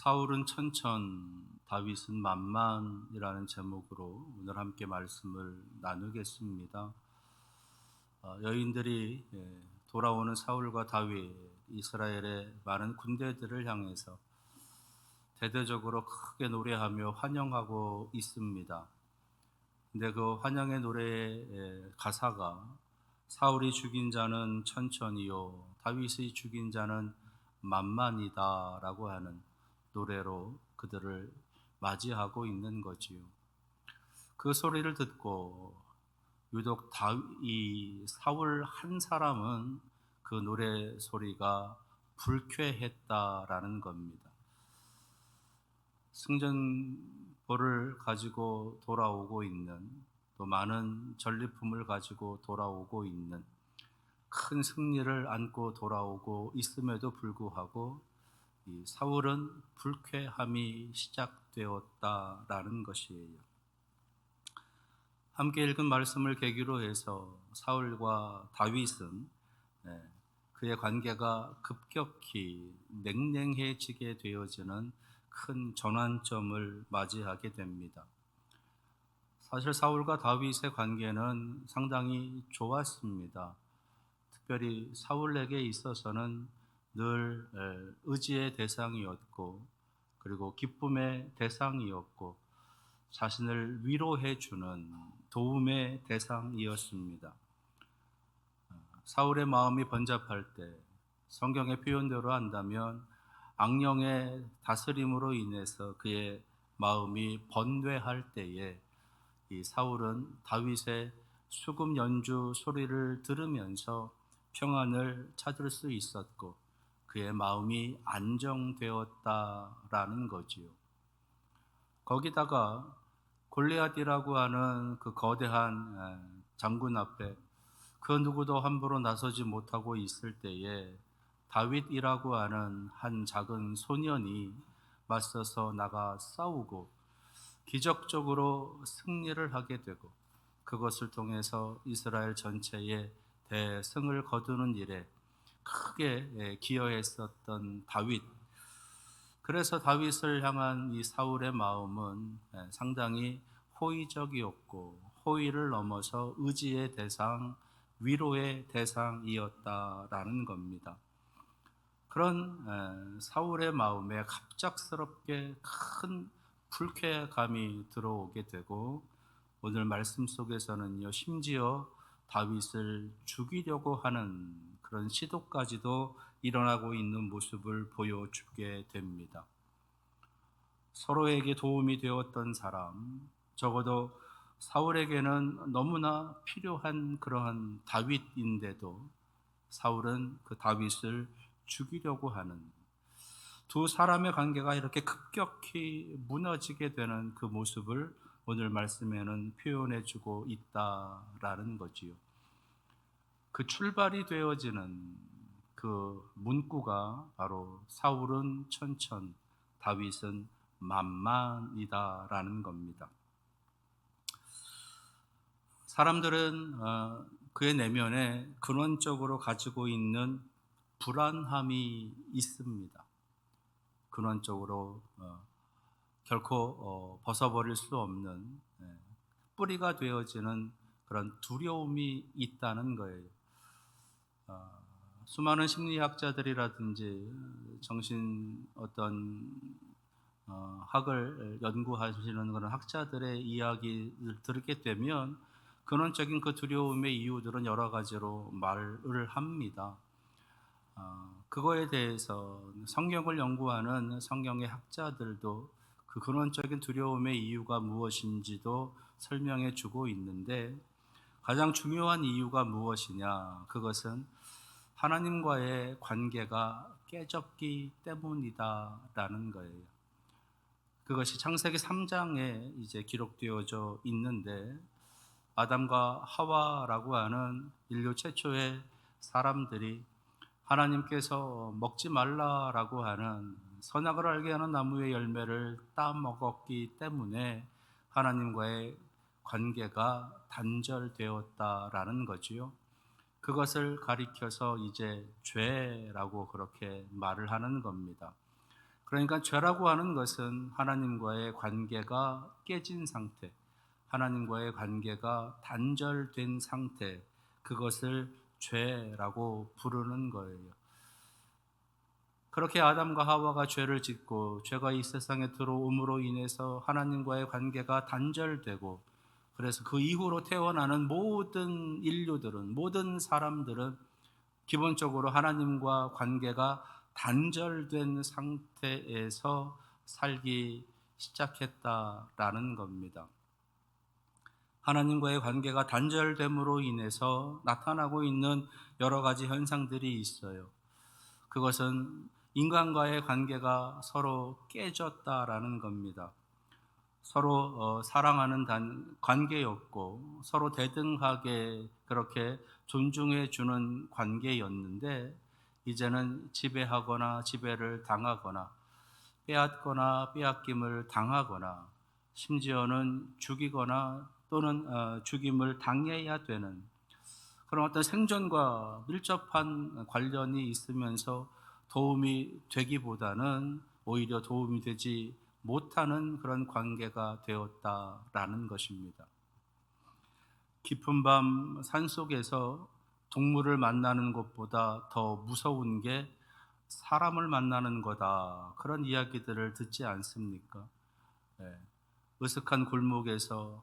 사울은 천천, 다윗은 만만이라는 제목으로 오늘 함께 말씀을 나누겠습니다. 여인들이 돌아오는 사울과 다윗, 이스라엘의 많은 군대들을 향해서 대대적으로 크게 노래하며 환영하고 있습니다. 근데 그 환영의 노래의 가사가 사울이 죽인 자는 천천히요, 다윗이 죽인 자는 만만이다 라고 하는 노래로 그들을 맞이하고 있는 거지요. 그 소리를 듣고 유독 이 사울 한 사람은 그 노래 소리가 불쾌했다라는 겁니다. 승전보를 가지고 돌아오고 있는, 또 많은 전리품을 가지고 돌아오고 있는, 큰 승리를 안고 돌아오고 있음에도 불구하고 이 사울은 불쾌함이 시작되었다라는 것이에요. 함께 읽은 말씀을 계기로 해서 사울과 다윗은 그의 관계가 급격히 냉랭해지게 되어지는 큰 전환점을 맞이하게 됩니다. 사실 사울과 다윗의 관계는 상당히 좋았습니다. 특별히 사울에게 있어서는 늘 의지의 대상이었고, 그리고 기쁨의 대상이었고, 자신을 위로해 주는 도움의 대상이었습니다. 사울의 마음이 번잡할 때, 성경의 표현대로 한다면 악령의 다스림으로 인해서 그의 마음이 번뇌할 때에 이 사울은 다윗의 수금 연주 소리를 들으면서 평안을 찾을 수 있었고, 그의 마음이 안정되었다라는 거지요. 거기다가 골리앗이라고 하는 그 거대한 장군 앞에 그 누구도 함부로 나서지 못하고 있을 때에 다윗이라고 하는 한 작은 소년이 맞서서 나가 싸우고 기적적으로 승리를 하게 되고, 그것을 통해서 이스라엘 전체에 대승을 거두는 일에 크게 기여했었던 다윗. 그래서 다윗을 향한 이 사울의 마음은 상당히 호의적이었고, 호의를 넘어서 의지의 대상, 위로의 대상이었다라는 겁니다. 그런 사울의 마음에 갑작스럽게 큰 불쾌감이 들어오게 되고, 오늘 말씀 속에서는요, 심지어 다윗을 죽이려고 하는 그런 시도까지도 일어나고 있는 모습을 보여주게 됩니다. 서로에게 도움이 되었던 사람, 적어도 사울에게는 너무나 필요한 그러한 다윗인데도 사울은 그 다윗을 죽이려고 하는, 두 사람의 관계가 이렇게 급격히 무너지게 되는 그 모습을 오늘 말씀에는 표현해 주고 있다라는 거지요. 그 출발이 되어지는 그 문구가 바로 사울은 천천, 다윗은 만만이다라는 겁니다. 사람들은 그의 내면에 근원적으로 가지고 있는 불안함이 있습니다. 근원적으로 결코 벗어버릴 수 없는 뿌리가 되어지는 그런 두려움이 있다는 거예요. 수많은 심리학자들이라든지 정신 학을 연구하시는 그런 학자들의 이야기를 들게 되면 근원적인 그 두려움의 이유들은 여러 가지로 말을 합니다. 그거에 대해서 성경을 연구하는 성경의 학자들도 그 근원적인 두려움의 이유가 무엇인지도 설명해 주고 있는데, 가장 중요한 이유가 무엇이냐? 그것은 하나님과의 관계가 깨졌기 때문이다라는 거예요. 그것이 창세기 3장에 이제 기록되어져 있는데, 아담과 하와라고 하는 인류 최초의 사람들이 하나님께서 먹지 말라라고 하는 선악을 알게 하는 나무의 열매를 따먹었기 때문에 하나님과의 관계가 단절되었다라는 거지요. 그것을 가리켜서 이제 죄라고 그렇게 말을 하는 겁니다. 그러니까 죄라고 하는 것은 하나님과의 관계가 깨진 상태, 하나님과의 관계가 단절된 상태, 그것을 죄라고 부르는 거예요. 그렇게 아담과 하와가 죄를 짓고 죄가 이 세상에 들어옴으로 인해서 하나님과의 관계가 단절되고, 그래서 그 이후로 태어나는 모든 인류들은, 모든 사람들은 기본적으로 하나님과 관계가 단절된 상태에서 살기 시작했다라는 겁니다. 하나님과의 관계가 단절됨으로 인해서 나타나고 있는 여러 가지 현상들이 있어요. 그것은 인간과의 관계가 서로 깨졌다라는 겁니다. 서로 사랑하는 관계였고, 서로 대등하게 그렇게 존중해 주는 관계였는데, 이제는 지배하거나 지배를 당하거나 빼앗거나 빼앗김을 당하거나, 심지어는 죽이거나 또는 죽임을 당해야 되는 그런 어떤 생존과 밀접한 관련이 있으면서 도움이 되기보다는 오히려 도움이 되지 못하는 그런 관계가 되었다라는 것입니다. 깊은 밤 산속에서 동물을 만나는 것보다 더 무서운 게 사람을 만나는 거다, 그런 이야기들을 듣지 않습니까? 네. 으슥한 골목에서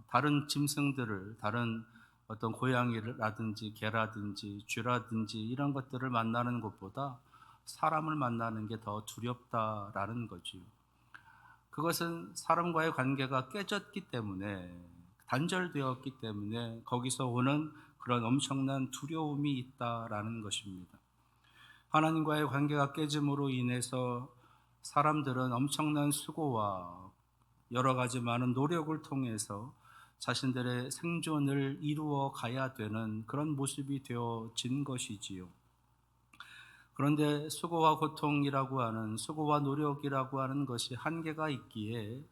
다른 짐승들을, 다른 어떤 고양이라든지 개라든지 쥐라든지 이런 것들을 만나는 것보다 사람을 만나는 게 더 두렵다라는 거지요. 그것은 사람과의 관계가 깨졌기 때문에, 단절되었기 때문에 거기서 오는 그런 엄청난 두려움이 있다라는 것입니다. 하나님과의 관계가 깨짐으로 인해서 사람들은 엄청난 수고와 여러 가지 많은 노력을 통해서 자신들의 생존을 이루어 가야 되는 그런 모습이 되어진 것이지요. 그런데 수고와 고통이라고 하는, 수고와 노력이라고 하는 것이 한계가 있기에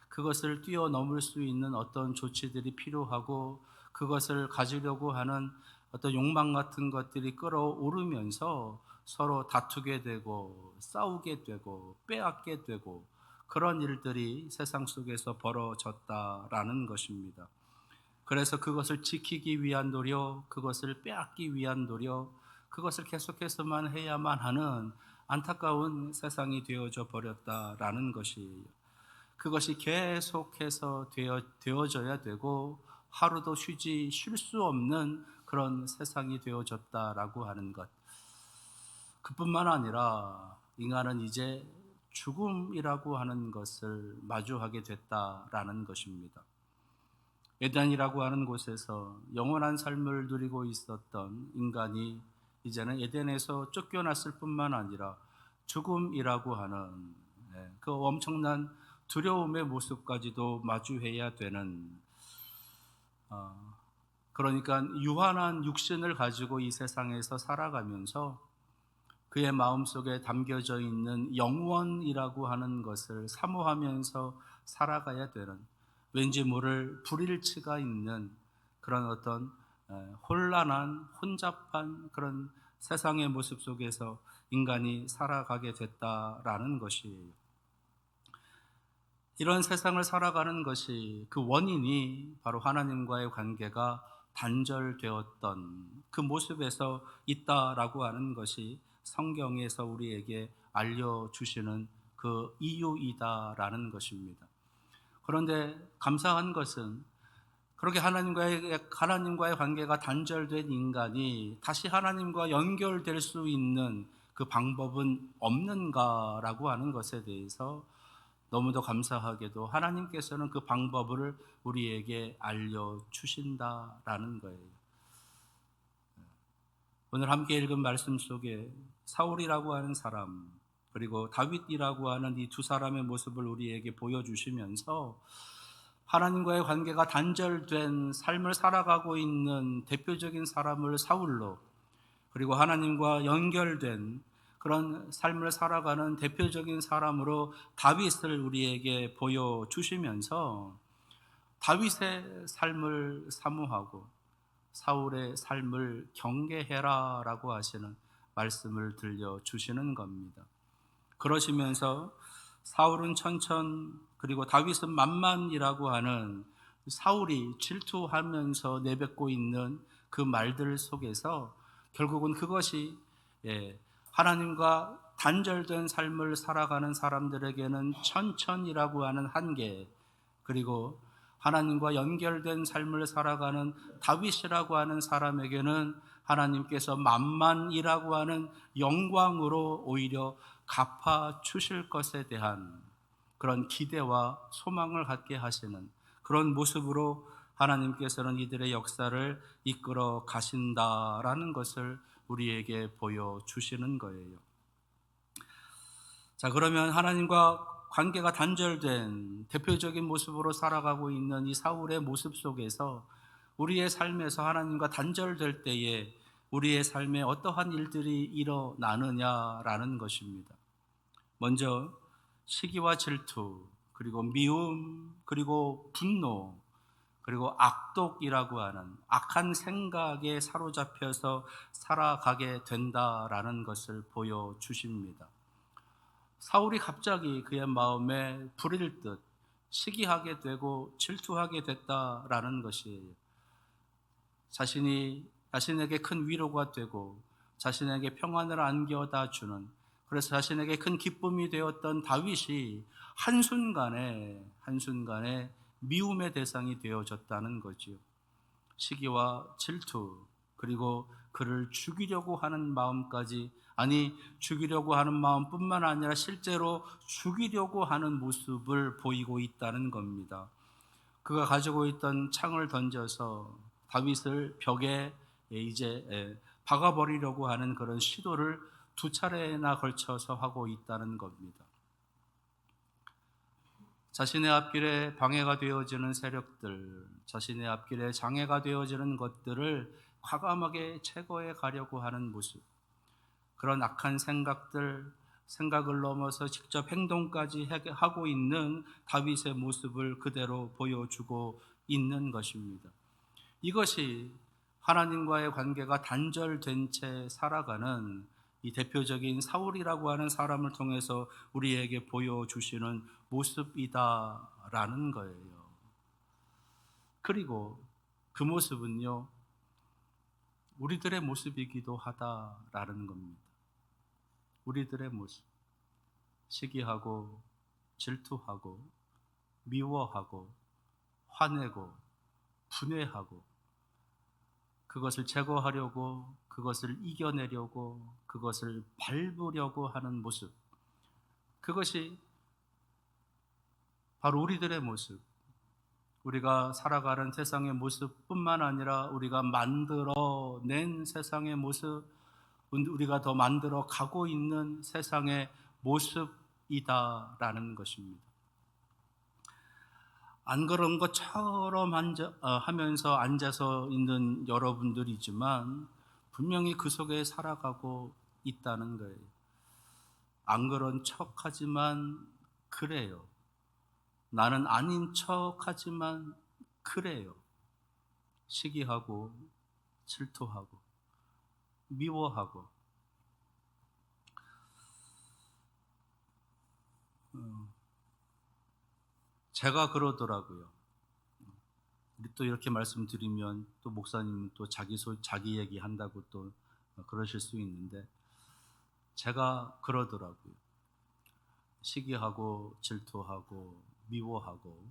그것을 뛰어넘을 수 있는 어떤 조치들이 필요하고, 그것을 가지려고 하는 어떤 욕망 같은 것들이 끌어오르면서 서로 다투게 되고 싸우게 되고 빼앗게 되고, 그런 일들이 세상 속에서 벌어졌다라는 것입니다. 그래서 그것을 지키기 위한 노력, 그것을 빼앗기 위한 노력, 그것을 계속해서만 해야만 하는 안타까운 세상이 되어져 버렸다라는 것이에요. 그것이 계속해서 되어져야 되고, 하루도 쉴 수 없는 그런 세상이 되어졌다라고 하는 것. 그뿐만 아니라 인간은 이제 죽음이라고 하는 것을 마주하게 됐다라는 것입니다. 에덴이라고 하는 곳에서 영원한 삶을 누리고 있었던 인간이 이제는 에덴에서 쫓겨났을 뿐만 아니라 죽음이라고 하는 그 엄청난 두려움의 모습까지도 마주해야 되는, 그러니까 유한한 육신을 가지고 이 세상에서 살아가면서 그의 마음속에 담겨져 있는 영원이라고 하는 것을 사모하면서 살아가야 되는, 왠지 모를 불일치가 있는 그런 어떤 혼란한 혼잡한 그런 세상의 모습 속에서 인간이 살아가게 됐다라는 것이에요. 이런 세상을 살아가는 것이, 그 원인이 바로 하나님과의 관계가 단절되었던 그 모습에서 있다라고 하는 것이 성경에서 우리에게 알려주시는 그 이유이다라는 것입니다. 그런데 감사한 것은, 그렇게 하나님과의 관계가 단절된 인간이 다시 하나님과 연결될 수 있는 그 방법은 없는가라고 하는 것에 대해서 너무도 감사하게도 하나님께서는 그 방법을 우리에게 알려주신다라는 거예요. 오늘 함께 읽은 말씀 속에 사울이라고 하는 사람, 그리고 다윗이라고 하는 이 두 사람의 모습을 우리에게 보여주시면서 하나님과의 관계가 단절된 삶을 살아가고 있는 대표적인 사람을 사울로, 그리고 하나님과 연결된 그런 삶을 살아가는 대표적인 사람으로 다윗을 우리에게 보여주시면서 다윗의 삶을 사모하고 사울의 삶을 경계해라 라고 하시는 말씀을 들려주시는 겁니다. 그러시면서 사울은 천천, 그리고 다윗은 만만이라고 하는 사울이 질투하면서 내뱉고 있는 그 말들 속에서 결국은 그것이 하나님과 단절된 삶을 살아가는 사람들에게는 천천이라고 하는 한계, 그리고 하나님과 연결된 삶을 살아가는 다윗이라고 하는 사람에게는 하나님께서 만만이라고 하는 영광으로 오히려 갚아 주실 것에 대한 그런 기대와 소망을 갖게 하시는 그런 모습으로 하나님께서는 이들의 역사를 이끌어 가신다라는 것을 우리에게 보여주시는 거예요. 자, 그러면 하나님과 관계가 단절된 대표적인 모습으로 살아가고 있는 이 사울의 모습 속에서 우리의 삶에서 하나님과 단절될 때에 우리의 삶에 어떠한 일들이 일어나느냐라는 것입니다. 먼저 시기와 질투, 그리고 미움, 그리고 분노, 그리고 악독이라고 하는 악한 생각에 사로잡혀서 살아가게 된다라는 것을 보여주십니다. 사울이 갑자기 그의 마음에 불일 듯 시기하게 되고 질투하게 됐다라는 것이에요. 자신에게 큰 위로가 되고 자신에게 평안을 안겨다 주는, 그래서 자신에게 큰 기쁨이 되었던 다윗이 한순간에 미움의 대상이 되어졌다는 거지요. 시기와 질투, 그리고 그를 죽이려고 하는 마음까지, 아니 죽이려고 하는 마음뿐만 아니라 실제로 죽이려고 하는 모습을 보이고 있다는 겁니다. 그가 가지고 있던 창을 던져서 다윗을 벽에 이제 박아버리려고 하는 그런 시도를 두 차례나 걸쳐서 하고 있다는 겁니다. 자신의 앞길에 방해가 되어지는 세력들, 자신의 앞길에 장애가 되어지는 것들을 과감하게 제거해 가려고 하는 모습, 그런 악한 생각을 넘어서 직접 행동까지 하고 있는 다윗의 모습을 그대로 보여주고 있는 것입니다. 이것이 하나님과의 관계가 단절된 채 살아가는 이 대표적인 사울이라고 하는 사람을 통해서 우리에게 보여주시는 모습이다라는 거예요. 그리고 그 모습은요, 우리들의 모습이기도 하다라는 겁니다. 우리들의 모습, 시기하고 질투하고 미워하고 화내고 분해하고 그것을 제거하려고, 그것을 이겨내려고, 그것을 밟으려고 하는 모습, 그것이 바로 우리들의 모습, 우리가 살아가는 세상의 모습뿐만 아니라 우리가 만들어낸 세상의 모습, 우리가 더 만들어 가고 있는 세상의 모습이다라는 것입니다. 안 그런 것처럼 하면서 앉아서 있는 여러분들이지만 분명히 그 속에 살아가고 있다는 거예요. 안 그런 척하지만 그래요. 나는 아닌 척하지만 그래요. 시기하고 질투하고 미워하고 제가 그러더라고요. 또 이렇게 말씀드리면 또 목사님은 또 자기 얘기 한다고 또 그러실 수 있는데, 제가 그러더라고요. 시기하고 질투하고 미워하고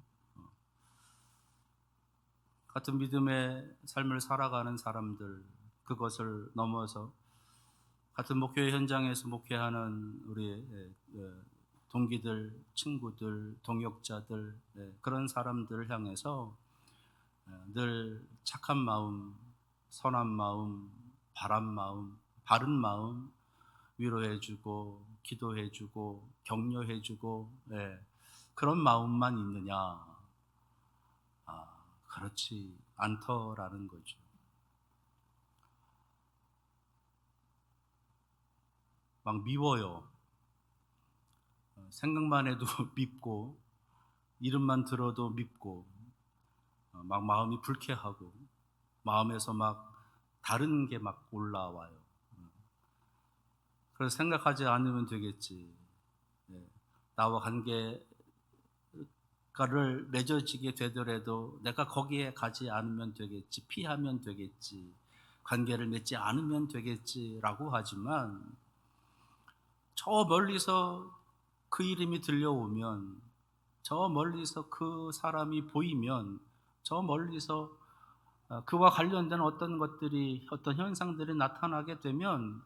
같은 믿음의 삶을 살아가는 사람들, 그것을 넘어서 같은 목회 현장에서 목회하는 우리 동기들, 친구들, 동역자들, 그런 사람들을 향해서 늘 착한 마음, 선한 마음, 바른 마음, 위로해주고 기도해주고 격려해주고 그런 마음만 있느냐? 그렇지 않더라는 거죠. 막 미워요. 생각만 해도 밉고, 이름만 들어도 밉고, 막 마음이 불쾌하고, 마음에서 막 다른 게 막 올라와요. 그래서 생각하지 않으면 되겠지. 나와 관계를 맺어지게 되더라도 내가 거기에 가지 않으면 되겠지, 피하면 되겠지, 관계를 맺지 않으면 되겠지라고 하지만 저 멀리서 그 이름이 들려오면, 저 멀리서 그 사람이 보이면, 저 멀리서 그와 관련된 어떤 것들이, 어떤 현상들이 나타나게 되면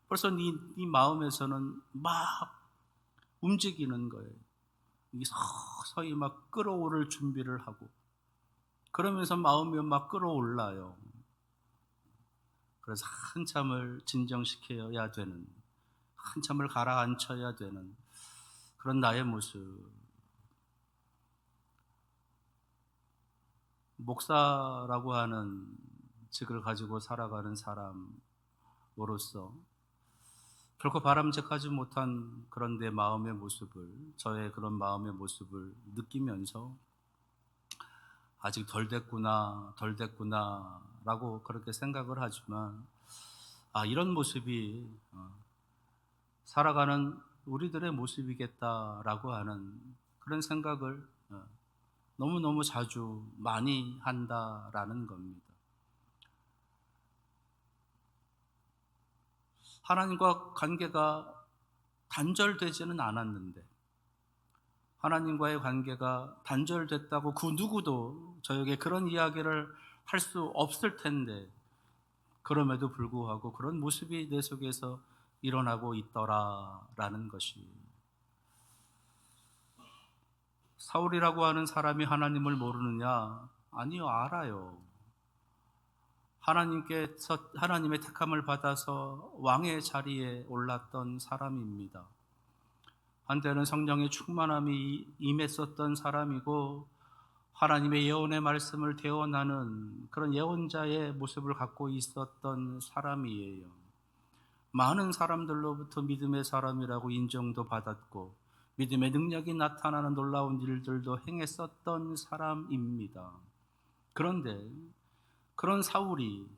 벌써 네 마음에서는 막 움직이는 거예요. 이 서서히 막 끌어오를 준비를 하고, 그러면서 마음이 막 끌어올라요. 그래서 한참을 진정시켜야 되는, 한참을 가라앉혀야 되는 그런 나의 모습. 목사라고 하는 직을 가지고 살아가는 사람으로서 결코 바람직하지 못한 그런 내 마음의 모습을, 저의 그런 마음의 모습을 느끼면서 아직 덜 됐구나, 덜 됐구나 라고 그렇게 생각을 하지만, 이런 모습이 살아가는 우리들의 모습이겠다라고 하는 그런 생각을 너무너무 자주 많이 한다라는 겁니다. 하나님과 관계가 단절되지는 않았는데, 하나님과의 관계가 단절됐다고 그 누구도 저에게 그런 이야기를 할 수 없을 텐데, 그럼에도 불구하고 그런 모습이 내 속에서 일어나고 있더라라는 것이, 사울이라고 하는 사람이 하나님을 모르느냐? 아니요, 알아요. 하나님의 택함을 받아서 왕의 자리에 올랐던 사람입니다. 한때는 성령의 충만함이 임했었던 사람이고, 하나님의 예언의 말씀을 대언하는 그런 예언자의 모습을 갖고 있었던 사람이에요. 많은 사람들로부터 믿음의 사람이라고 인정도 받았고, 믿음의 능력이 나타나는 놀라운 일들도 행했었던 사람입니다. 그런데 그런 사울이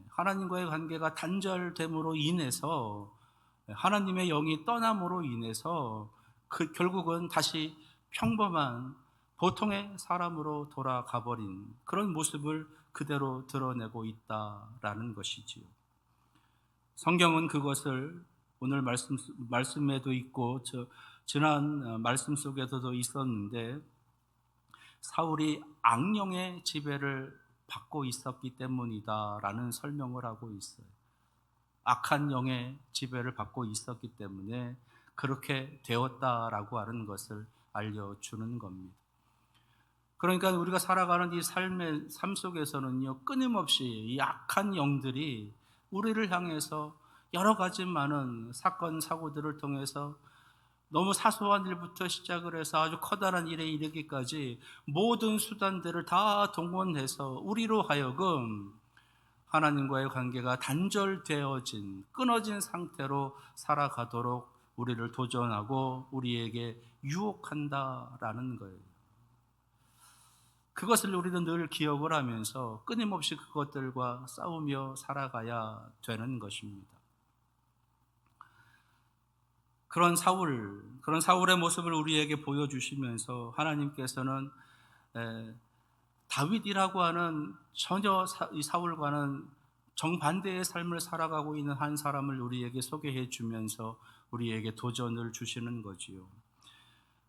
하나님과의 관계가 단절됨으로 인해서, 하나님의 영이 떠남으로 인해서 결국은 다시 평범한 보통의 사람으로 돌아가 버린 그런 모습을 그대로 드러내고 있다라는 것이지요. 성경은 그것을 오늘 말씀에도 있고 지난 말씀 속에서도 있었는데, 사울이 악령의 지배를 받고 있었기 때문이다라는 설명을 하고 있어요. 악한 영의 지배를 받고 있었기 때문에 그렇게 되었다라고 하는 것을 알려주는 겁니다. 그러니까 우리가 살아가는 이 삶 속에서는요, 끊임없이 이 악한 영들이 우리를 향해서 여러 가지 많은 사건, 사고들을 통해서 너무 사소한 일부터 시작을 해서 아주 커다란 일에 이르기까지 모든 수단들을 다 동원해서 우리로 하여금 하나님과의 관계가 단절되어진, 끊어진 상태로 살아가도록 우리를 도전하고 우리에게 유혹한다라는 거예요. 그것을 우리는 늘 기억을 하면서 끊임없이 그것들과 싸우며 살아가야 되는 것입니다. 그런 사울의 모습을 우리에게 보여주시면서 하나님께서는 다윗이라고 하는 전혀 이 사울과는 정반대의 삶을 살아가고 있는 한 사람을 우리에게 소개해 주면서 우리에게 도전을 주시는 거지요.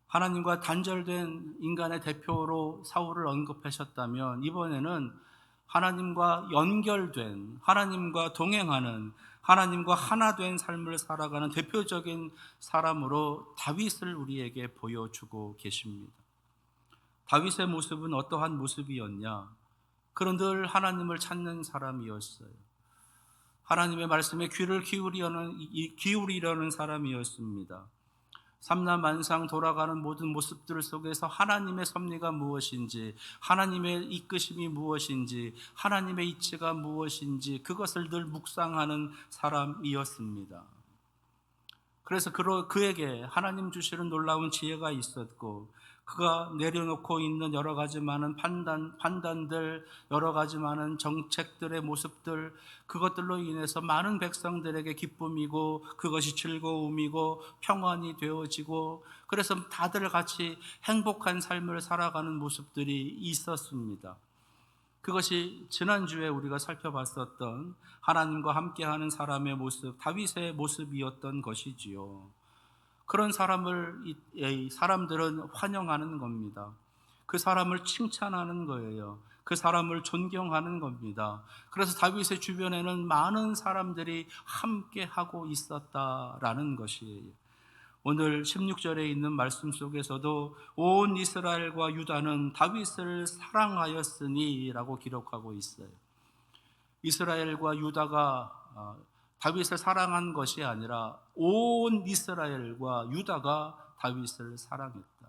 하나님과 단절된 인간의 대표로 사울을 언급하셨다면, 이번에는 하나님과 연결된, 하나님과 동행하는, 하나님과 하나 된 삶을 살아가는 대표적인 사람으로 다윗을 우리에게 보여주고 계십니다. 다윗의 모습은 어떠한 모습이었냐? 그는 늘 하나님을 찾는 사람이었어요. 하나님의 말씀에 귀를 기울이려는 사람이었습니다. 삼라만상 돌아가는 모든 모습들 속에서 하나님의 섭리가 무엇인지, 하나님의 이끄심이 무엇인지, 하나님의 이치가 무엇인지 그것을 늘 묵상하는 사람이었습니다. 그래서 그에게 하나님 주시는 놀라운 지혜가 있었고, 그가 내려놓고 있는 여러 가지 많은 판단들, 여러 가지 많은 정책들의 모습들, 그것들로 인해서 많은 백성들에게 기쁨이고 그것이 즐거움이고 평안이 되어지고, 그래서 다들 같이 행복한 삶을 살아가는 모습들이 있었습니다. 그것이 지난주에 우리가 살펴봤었던 하나님과 함께하는 사람의 모습, 다윗의 모습이었던 것이지요. 그런 사람들은 환영하는 겁니다. 그 사람을 칭찬하는 거예요. 그 사람을 존경하는 겁니다. 그래서 다윗의 주변에는 많은 사람들이 함께하고 있었다라는 것이에요. 오늘 16절에 있는 말씀 속에서도 온 이스라엘과 유다는 다윗을 사랑하였으니 라고 기록하고 있어요. 이스라엘과 유다가 다윗을 사랑한 것이 아니라 온 이스라엘과 유다가 다윗을 사랑했다.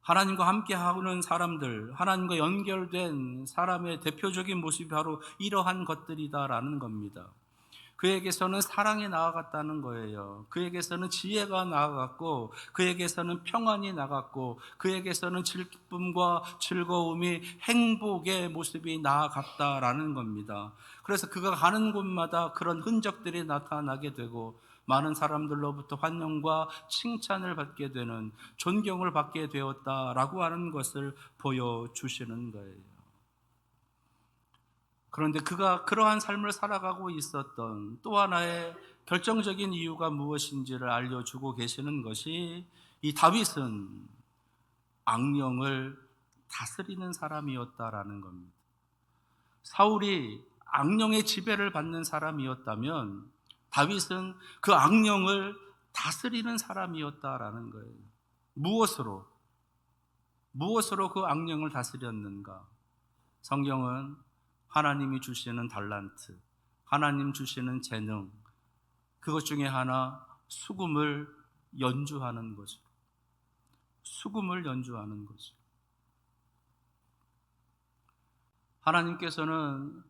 하나님과 함께하는 사람들, 하나님과 연결된 사람의 대표적인 모습이 바로 이러한 것들이다라는 겁니다. 그에게서는 사랑이 나아갔다는 거예요. 그에게서는 지혜가 나아갔고, 그에게서는 평안이 나아갔고, 그에게서는 기쁨과 즐거움이, 행복의 모습이 나아갔다라는 겁니다. 그래서 그가 가는 곳마다 그런 흔적들이 나타나게 되고, 많은 사람들로부터 환영과 칭찬을 받게 되는, 존경을 받게 되었다라고 하는 것을 보여주시는 거예요. 그런데 그가 그러한 삶을 살아가고 있었던 또 하나의 결정적인 이유가 무엇인지를 알려주고 계시는 것이, 이 다윗은 악령을 다스리는 사람이었다라는 겁니다. 사울이 악령의 지배를 받는 사람이었다면 다윗은 그 악령을 다스리는 사람이었다라는 거예요. 무엇으로 그 악령을 다스렸는가? 성경은 하나님이 주시는 달란트, 하나님 주시는 재능, 그것 중에 하나 수금을 연주하는 거죠. 수금을 연주하는 거죠. 하나님께서는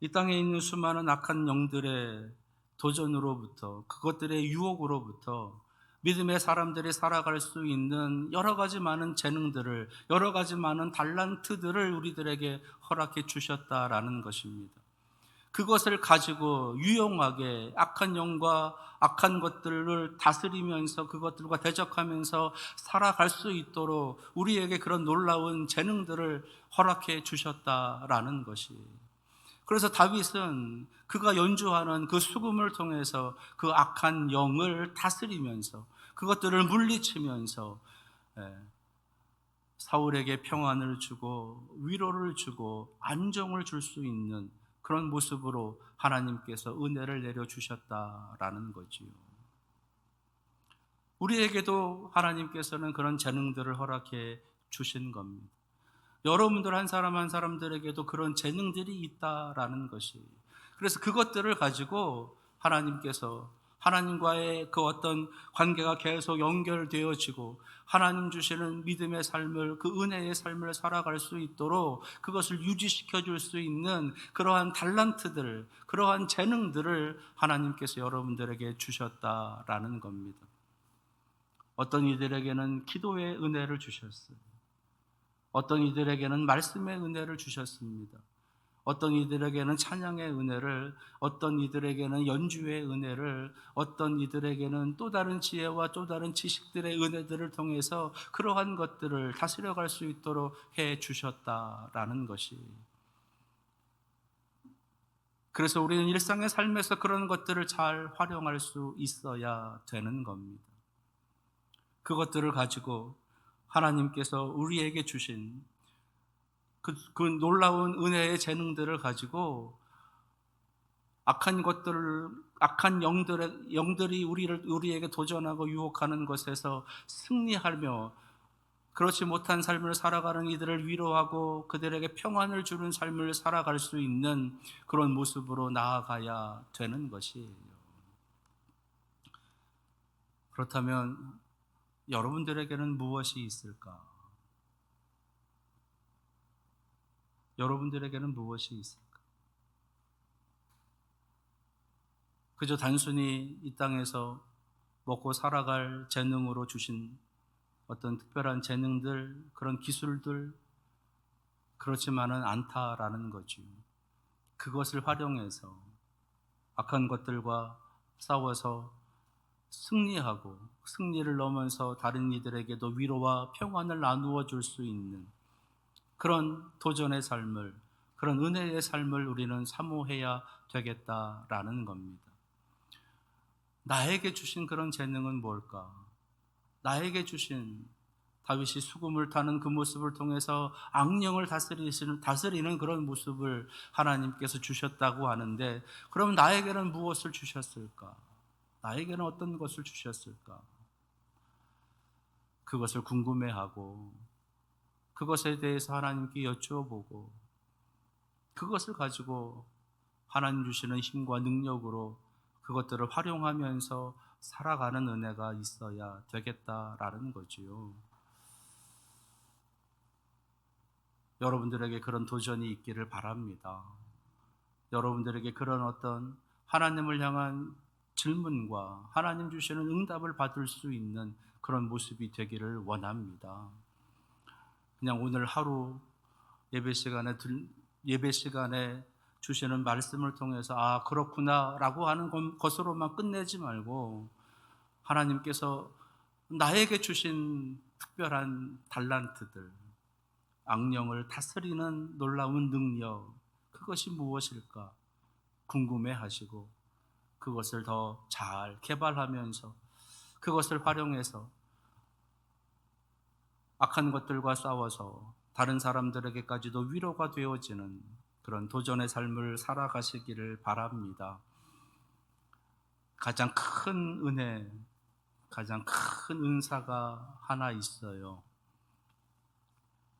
이 땅에 있는 수많은 악한 영들의 도전으로부터, 그것들의 유혹으로부터 믿음의 사람들이 살아갈 수 있는 여러 가지 많은 재능들을, 여러 가지 많은 달란트들을 우리들에게 허락해 주셨다라는 것입니다. 그것을 가지고 유용하게 악한 영과 악한 것들을 다스리면서 그것들과 대적하면서 살아갈 수 있도록 우리에게 그런 놀라운 재능들을 허락해 주셨다라는 것이에요. 그래서 다윗은 그가 연주하는 그 수금을 통해서 그 악한 영을 다스리면서 그것들을 물리치면서 사울에게 평안을 주고 위로를 주고 안정을 줄 수 있는 그런 모습으로 하나님께서 은혜를 내려주셨다라는 거지요. 우리에게도 하나님께서는 그런 재능들을 허락해 주신 겁니다. 여러분들 한 사람 한 사람들에게도 그런 재능들이 있다라는 것이에요. 그래서 그것들을 가지고 하나님께서 하나님과의 그 어떤 관계가 계속 연결되어지고 하나님 주시는 믿음의 삶을, 그 은혜의 삶을 살아갈 수 있도록 그것을 유지시켜 줄 수 있는 그러한 달란트들, 그러한 재능들을 하나님께서 여러분들에게 주셨다라는 겁니다. 어떤 이들에게는 기도의 은혜를 주셨어요. 어떤 이들에게는 말씀의 은혜를 주셨습니다. 어떤 이들에게는 찬양의 은혜를, 어떤 이들에게는 연주의 은혜를, 어떤 이들에게는 또 다른 지혜와 또 다른 지식들의 은혜들을 통해서 그러한 것들을 다스려갈 수 있도록 해 주셨다라는 것이. 그래서 우리는 일상의 삶에서 그런 것들을 잘 활용할 수 있어야 되는 겁니다. 그것들을 가지고 하나님께서 우리에게 주신 그 놀라운 은혜의 재능들을 가지고 악한 영들이 우리에게 도전하고 유혹하는 것에서 승리하며 그렇지 못한 삶을 살아가는 이들을 위로하고 그들에게 평안을 주는 삶을 살아갈 수 있는 그런 모습으로 나아가야 되는 것이에요. 그렇다면 여러분들에게는 무엇이 있을까? 여러분들에게는 무엇이 있을까? 그저 단순히 이 땅에서 먹고 살아갈 재능으로 주신 어떤 특별한 재능들, 그런 기술들, 그렇지만은 않다라는 거죠. 그것을 활용해서 악한 것들과 싸워서 승리하고, 승리를 넘어서 다른 이들에게도 위로와 평안을 나누어 줄 수 있는 그런 도전의 삶을, 그런 은혜의 삶을 우리는 사모해야 되겠다라는 겁니다. 나에게 주신 그런 재능은 뭘까? 나에게 주신, 다윗이 수금을 타는 그 모습을 통해서 악령을 다스리는 그런 모습을 하나님께서 주셨다고 하는데, 그럼 나에게는 무엇을 주셨을까? 나에게는 어떤 것을 주셨을까? 그것을 궁금해하고, 그것에 대해서 하나님께 여쭈어보고, 그것을 가지고 하나님 주시는 힘과 능력으로 그것들을 활용하면서 살아가는 은혜가 있어야 되겠다라는 거지요. 여러분들에게 그런 도전이 있기를 바랍니다. 여러분들에게 그런 어떤 하나님을 향한 질문과 하나님 주시는 응답을 받을 수 있는 그런 모습이 되기를 원합니다. 그냥 오늘 하루 예배 시간에 주시는 말씀을 통해서 아 그렇구나라고 하는 것으로만 끝내지 말고, 하나님께서 나에게 주신 특별한 달란트들, 악령을 다스리는 놀라운 능력, 그것이 무엇일까 궁금해하시고 그것을 더 잘 개발하면서 그것을 활용해서 악한 것들과 싸워서 다른 사람들에게까지도 위로가 되어지는 그런 도전의 삶을 살아가시기를 바랍니다. 가장 큰 은혜, 가장 큰 은사가 하나 있어요.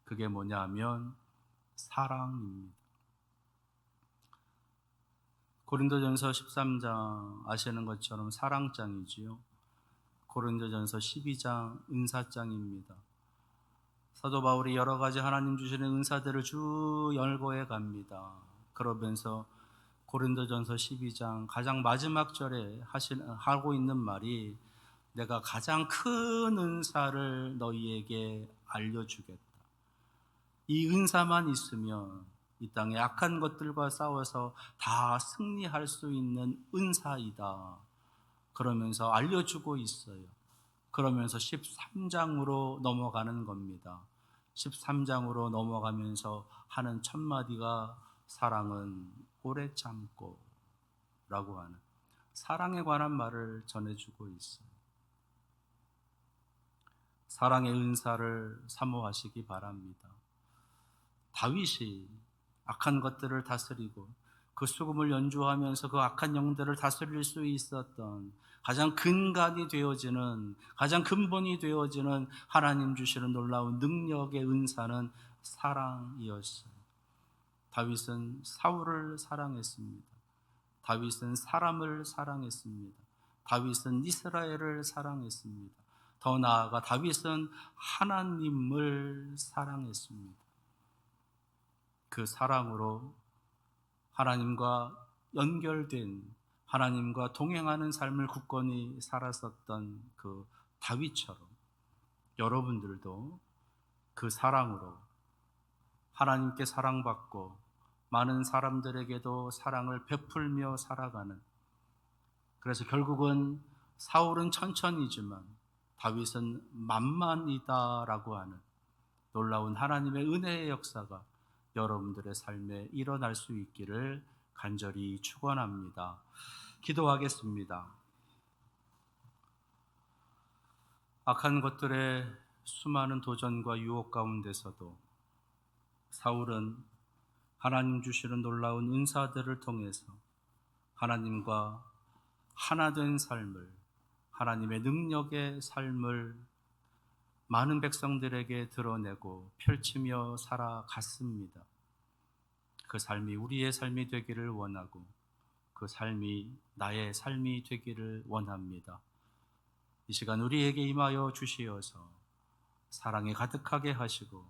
그게 뭐냐 하면 사랑입니다. 고린도전서 13장 아시는 것처럼 사랑장이지요. 고린도전서 12장 은사장입니다. 사도 바울이 여러 가지 하나님 주시는 은사들을 쭉 열거해 갑니다. 그러면서 고린도전서 12장 가장 마지막 절에 하고 있는 말이, 내가 가장 큰 은사를 너희에게 알려주겠다. 이 은사만 있으면 이 땅의 악한 것들과 싸워서 다 승리할 수 있는 은사이다. 그러면서 알려주고 있어요. 그러면서 13장으로 넘어가는 겁니다. 13장으로 넘어가면서 하는 첫 마디가 사랑은 오래 참고 라고 하는, 사랑에 관한 말을 전해주고 있어요. 사랑의 은사를 사모하시기 바랍니다. 다윗이 악한 것들을 다스리고 그 수금을 연주하면서 그 악한 영들을 다스릴 수 있었던 가장 근간이 되어지는, 가장 근본이 되어지는 하나님 주시는 놀라운 능력의 은사는 사랑이었어요. 다윗은 사울을 사랑했습니다. 다윗은 사람을 사랑했습니다. 다윗은 이스라엘을 사랑했습니다. 더 나아가 다윗은 하나님을 사랑했습니다. 그 사랑으로 하나님과 연결된, 하나님과 동행하는 삶을 굳건히 살았었던 그 다윗처럼 여러분들도 그 사랑으로 하나님께 사랑받고 많은 사람들에게도 사랑을 베풀며 살아가는, 그래서 결국은 사울은 천천히지만 다윗은 만만이다라고 하는 놀라운 하나님의 은혜의 역사가 여러분들의 삶에 일어날 수 있기를 간절히 축원합니다. 기도하겠습니다. 악한 것들의 수많은 도전과 유혹 가운데서도 사울은 하나님 주시는 놀라운 은사들을 통해서 하나님과 하나 된 삶을, 하나님의 능력의 삶을 많은 백성들에게 드러내고 펼치며 살아갔습니다. 그 삶이 우리의 삶이 되기를 원하고 그 삶이 나의 삶이 되기를 원합니다. 이 시간 우리에게 임하여 주시어서 사랑에 가득하게 하시고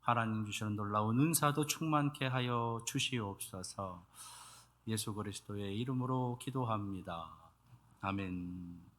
하나님 주시는 놀라운 은사도 충만케 하여 주시옵소서. 예수 그리스도의 이름으로 기도합니다. 아멘.